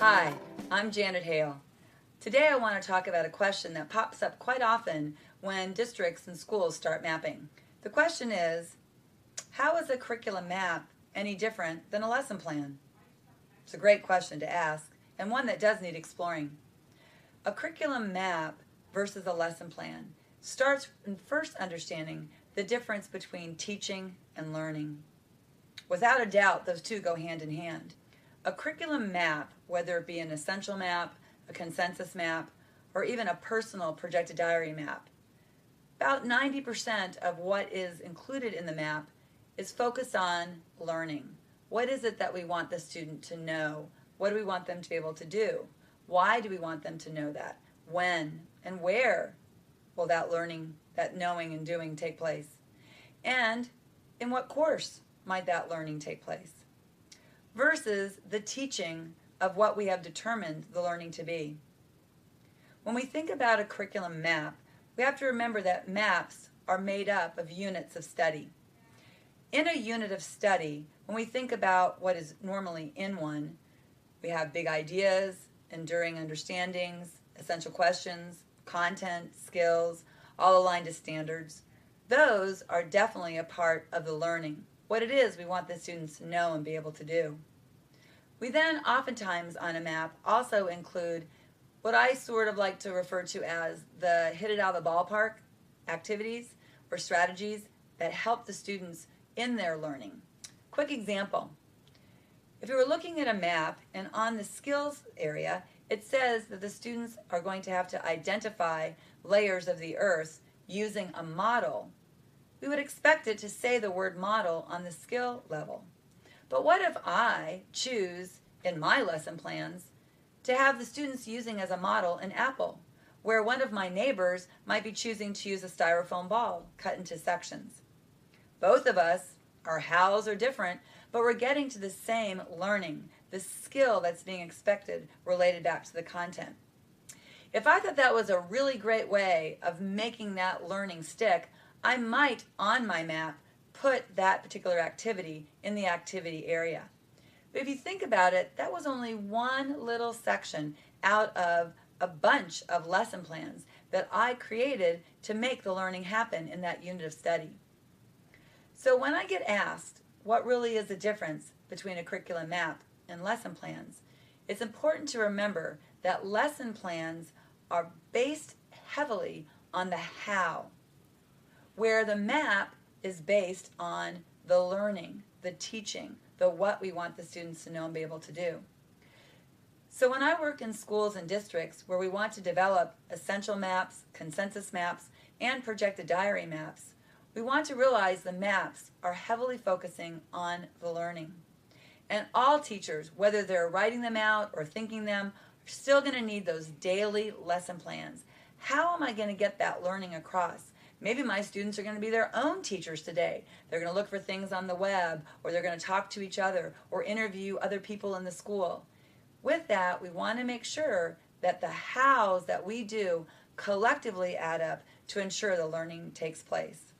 Hi, I'm Janet Hale. Today I want to talk about a question that pops up quite often when districts and schools start mapping. The question is, how is a curriculum map any different than a lesson plan? It's a great question to ask, and one that does need exploring. A curriculum map versus a lesson plan starts in first understanding the difference between teaching and learning. Without a doubt, those two go hand in hand. A curriculum map, whether it be an essential map, a consensus map, or even a personal projected diary map, about 90% of what is included in the map is focused on learning. What is it that we want the student to know? What do we want them to be able to do? Why do we want them to know that? When and where will that learning, that knowing and doing take place? And in what course might that learning take place? Versus the teaching of what we have determined the learning to be. When we think about a curriculum map, we have to remember that maps are made up of units of study. In a unit of study, when we think about what is normally in one, we have big ideas, enduring understandings, essential questions, content, skills, all aligned to standards. Those are definitely a part of the learning, what it is we want the students to know and be able to do. We then oftentimes on a map also include what I sort of like to refer to as the hit it out of the ballpark activities or strategies that help the students in their learning. Quick example. If you were looking at a map and on the skills area, it says that the students are going to have to identify layers of the earth using a model. We would expect it to say the word model on the skill level. But what if I choose in my lesson plans to have the students using as a model an apple, where one of my neighbors might be choosing to use a styrofoam ball cut into sections? Both of us, our hows are different, but we're getting to the same learning, the skill that's being expected related back to the content. If I thought that was a really great way of making that learning stick, I might, on my map, put that particular activity in the activity area. But if you think about it, that was only one little section out of a bunch of lesson plans that I created to make the learning happen in that unit of study. So when I get asked what really is the difference between a curriculum map and lesson plans, it's important to remember that lesson plans are based heavily on the how, where the map is based on the learning, the teaching, the what we want the students to know and be able to do. So when I work in schools and districts where we want to develop essential maps, consensus maps, and projected diary maps, we want to realize the maps are heavily focusing on the learning. And all teachers, whether they're writing them out or thinking them, are still going to need those daily lesson plans. How am I going to get that learning across? Maybe my students are going to be their own teachers today. They're going to look for things on the web, or they're going to talk to each other, or interview other people in the school. With that, we want to make sure that the hows that we do collectively add up to ensure the learning takes place.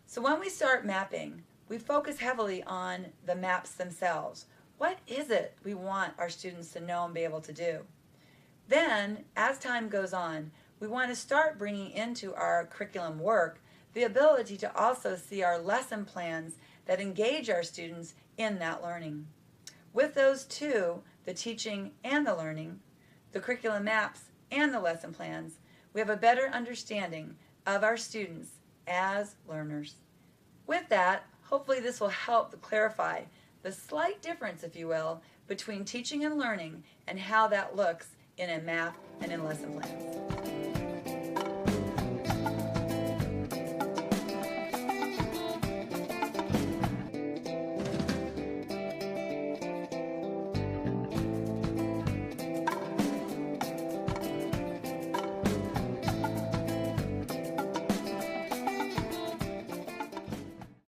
So when we start mapping, we focus heavily on the maps themselves. What is it we want our students to know and be able to do? Then, as time goes on, we want to start bringing into our curriculum work the ability to also see our lesson plans that engage our students in that learning. With those two, the teaching and the learning, the curriculum maps and the lesson plans, we have a better understanding of our students as learners. With that, hopefully this will help to clarify the slight difference, if you will, between teaching and learning and how that looks in a map and in lesson plans.